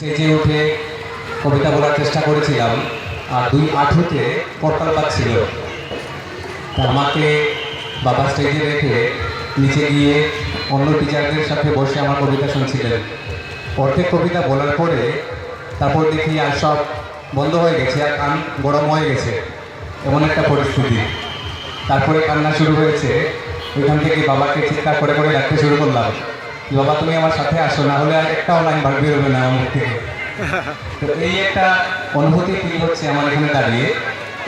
স্টেজে উঠে কবিতা বলার চেষ্টা করেছিলাম, আর দুই আঁঠুতে করতাল পাচ্ছিল। আমাকে বাবা স্টেজে রেখে নিচে গিয়ে অন্য টিচারদের সাথে বসে আমার কবিতা শুনছিলেন। অর্ধেক কবিতা বলার পরে তারপর দেখি আর সব বন্ধ হয়ে গেছে, আর কান গরম হয়ে গেছে, এমন একটা পরিস্থিতি। তারপরে কান্না শুরু হয়েছে। ওইখান থেকে বাবাকে চিৎকার করে করে ডাকতে শুরু করলাম, বাবা তুমি আমার সাথে আসো, না হলে আর একটাও লাইন বার বেরোবে না আমার মুখ থেকে। তো এই একটা অনুভূতি ফিল হচ্ছে আমার এখানে দাঁড়িয়ে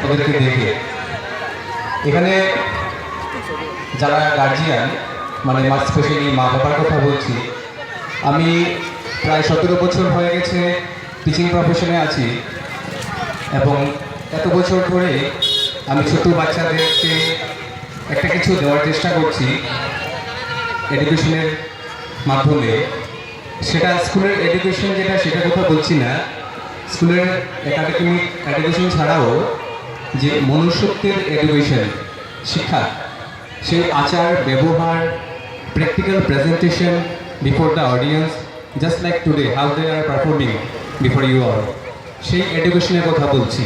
ওদেরকে দেখে। এখানে যারা গার্জিয়ান, মানে স্পেশালি মা বাবার কথা বলছি, আমি প্রায় 17 বছর হয়ে গেছে টিচিং প্রফেশনে আছি, এবং এত বছর ধরে আমি ছোটো বাচ্চাদেরকে একটা কিছু দেওয়ার চেষ্টা করছি এডুকেশনের মাধ্যমে। সেটা স্কুলের এডুকেশন যেটা, সেটা কথা বলছি না, স্কুলের একাডেমিক এডুকেশন ছাড়াও যে মনুষ্যত্বের এডুকেশন, শিক্ষা, সেই আচার ব্যবহার, practical presentation before the audience, just like today how they are performing before you all, সেই এডুকেশনের কথা বলছি।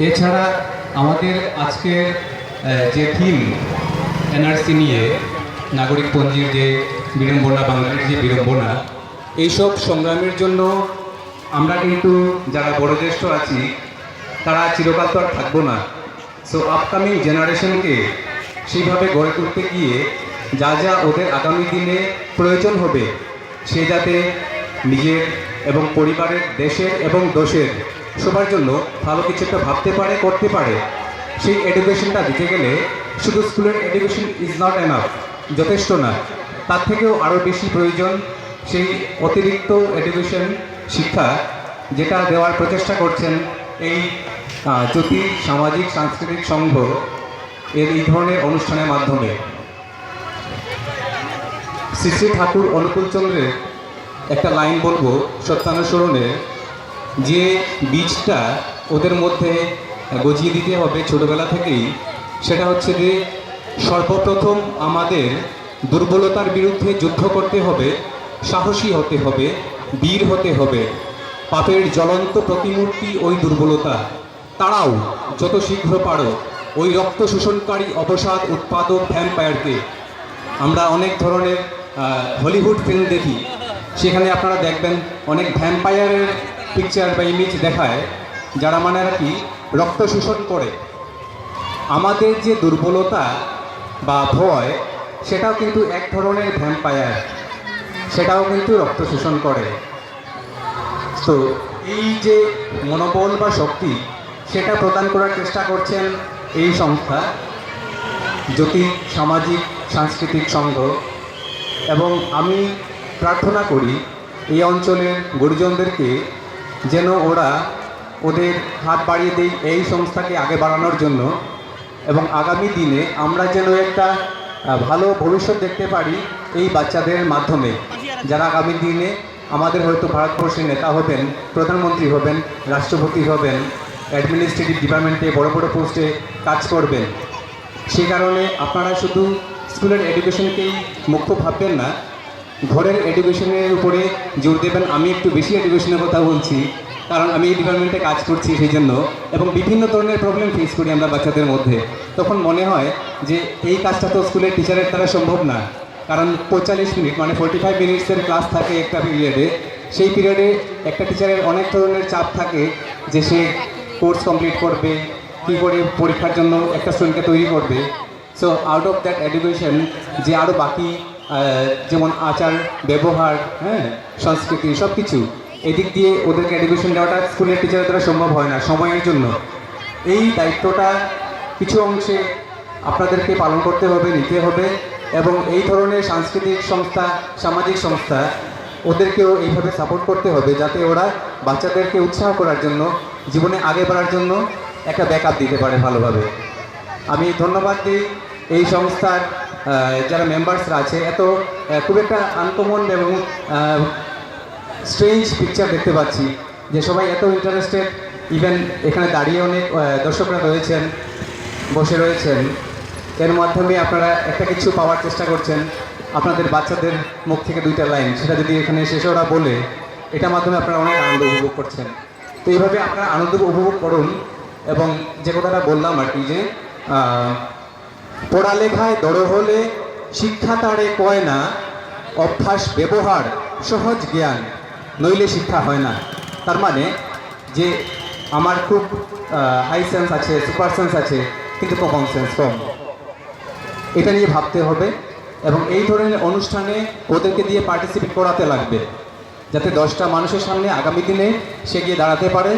এছাড়া আমাদের আজকের যে থিম এনআরসি নিয়ে, নাগরিকপঞ্জির যে বিড়ম্বনা, বাঙালির যে বিড়ম্বনা, এইসব সংগ্রামের জন্য আমরা কিন্তু যারা বয়োজ্যেষ্ঠ আছি তারা চিরকাল তো আর থাকবো না। সো আপকামিং জেনারেশনকে সেইভাবে গড়ে তুলতে গিয়ে যা যা ওদের আগামী দিনে প্রয়োজন হবে, সে যাতে নিজের এবং পরিবারের, দেশের এবং দোষের সবার জন্য ভালো কিছু একটা ভাবতে পারে, করতে পারে, সেই এডুকেশনটা দিতে গেলে শুধু স্কুলের এডুকেশন ইজ নট এনাফ, যথেষ্ট না, তার থেকেও আরও বেশি প্রয়োজন সেই অতিরিক্ত এডুকেশন, শিক্ষা, যেটা দেওয়ার প্রচেষ্টা করছেন এই জ্যোতি সামাজিক সাংস্কৃতিক সংঘ এর এই ধরনের অনুষ্ঠানের মাধ্যমে। শ্রী শ্রী ঠাকুর অনুকূলচন্দ্রের একটা লাইন বলবো সত্যানুসরণে, যে বীজটা ওদের মধ্যে গজিয়ে দিতে হবে ছোটোবেলা থেকেই, সেটা হচ্ছে যে সর্বপ্রথম আমাদের দুর্বলতার বিরুদ্ধে যুদ্ধ করতে হবে, সাহসী হতে হবে, বীর হতে হবে। পাপের জ্বলন্ত প্রতিমূর্তি ওই দুর্বলতা, তারাও যত শীঘ্র পারো ওই রক্ত শোষণকারী অবসাদ উৎপাদক ভ্যাম্পায়ারকে। আমরা অনেক ধরনের হলিউড ফিল্ম দেখি, সেখানে আপনারা দেখবেন অনেক ভ্যাম্পায়ারের পিকচার বা ইমেজ দেখায়, যারা মানে আর কি রক্ত শোষণ করে। আমাদের যে দুর্বলতা বা ভয়, সেটাও কিন্তু এক ধরনের ভ্যাম্পায়ার, সেটাও কিন্তু রক্ত শোষণ করে। তো এই যে মনোবল বা শক্তি, সেটা প্রদান করার চেষ্টা করছেন এই সংস্থা জ্যোতি সামাজিক সাংস্কৃতিক সংঘ। এবং আমি প্রার্থনা করি এই অঞ্চলের গুরুজনদেরকে যেন ওরা ওদের হাত বাড়িয়ে দেয় এই সংস্থাকে আগে বাড়ানোর জন্য, এবং আগামী দিনে আমরা যেন একটা ভালো ভবিষ্যৎ দেখতে পারি এই বাচ্চাদের মাধ্যমে, যারা আগামী দিনে আমাদের হয়তো ভারতবর্ষের নেতা হবেন, প্রধানমন্ত্রী হবেন, রাষ্ট্রপতি হবেন, অ্যাডমিনিস্ট্রেটিভ ডিপার্টমেন্টে বড় বড় পোস্টে কাজ করবেন। সে কারণে আপনারা শুধু স্কুলের এডুকেশনকেই মুখ্য ভাববেন না, ঘরের এডুকেশনের উপরে জোর দেবেন। আমি একটু বেশি এডুকেশনের কথা বলছি, কারণ আমি এই ডিপার্টমেন্টে কাজ করছি সেই জন্য, এবং বিভিন্ন ধরনের প্রবলেম ফেস করি আমরা বাচ্চাদের মধ্যে। তখন মনে হয় যে এই কাজটা তো স্কুলের টিচারের দ্বারা সম্ভব না, কারণ 45 মিনিট মানে 45 মিনিটসের ক্লাস থাকে একটা পিরিয়ডে। সেই পিরিয়ডে একটা টিচারের অনেক ধরনের চাপ থাকে, যে সে কোর্স কমপ্লিট করবে, কী করে পরীক্ষার জন্য একটা স্টুডেন্টকে তৈরি করবে। So out of that education যে আরও বাকি যেমন আচার ব্যবহার, হ্যাঁ, সংস্কৃতি, সব কিছু, এদিক দিয়ে ওদেরকে এডুকেশন দেওয়াটা স্কুলের টিচারের দ্বারা সম্ভব হয় না সময়ের জন্য। এই দায়িত্বটা কিছু অংশে আপনাদেরকে পালন করতে হবে, নিতে হবে, এবং এই ধরনের সাংস্কৃতিক সংস্থা, সামাজিক সংস্থা, ওদেরকেও এইভাবে সাপোর্ট করতে হবে, যাতে ওরা বাচ্চাদেরকে উৎসাহ করার জন্য, জীবনে আগে বাড়ার জন্য একটা ব্যাকআপ দিতে পারে ভালোভাবে। আমি ধন্যবাদ দিই এই সংস্থার যারা মেম্বার্সরা আছে। এত খুব একটা আনকমন এবং স্ট্রেঞ্জ পিকচার দেখতে পাচ্ছি, যে সবাই এত ইন্টারেস্টেড। ইভেন এখানে দাঁড়িয়ে অনেক দর্শকরা রয়েছেন, বসে রয়েছেন, এর মাধ্যমে আপনারা একটা কিছু পাওয়ার চেষ্টা করছেন। আপনাদের বাচ্চাদের মুখ থেকে দুইটা লাইন, সেটা যদি এখানে শেষে ওরা বলে, এটার মাধ্যমে আপনারা অনেক আনন্দ উপভোগ করছেন। তো এইভাবে আপনারা আনন্দ উপভোগ করুন। এবং যে কথাটা বললাম আর কি, যে পড়ালেখায় দড় হলে শিক্ষা তারে কয় না, অভ্যাস ব্যবহার সহজ জ্ঞান, নইলে শিক্ষা হয় না। তার মানে যে আমার খুব হাই সেন্স আছে, সুপার সেন্স আছে, কিন্তু কমন সেন্স কম, এটা নিয়ে ভাবতে হবে। এবং এই ধরনের অনুষ্ঠানে ওদেরকে দিয়ে পার্টিসিপেট করাতে লাগবে, যাতে 10টা মানুষের সামনে আগামী দিনে সে গিয়ে দাঁড়াতে পারে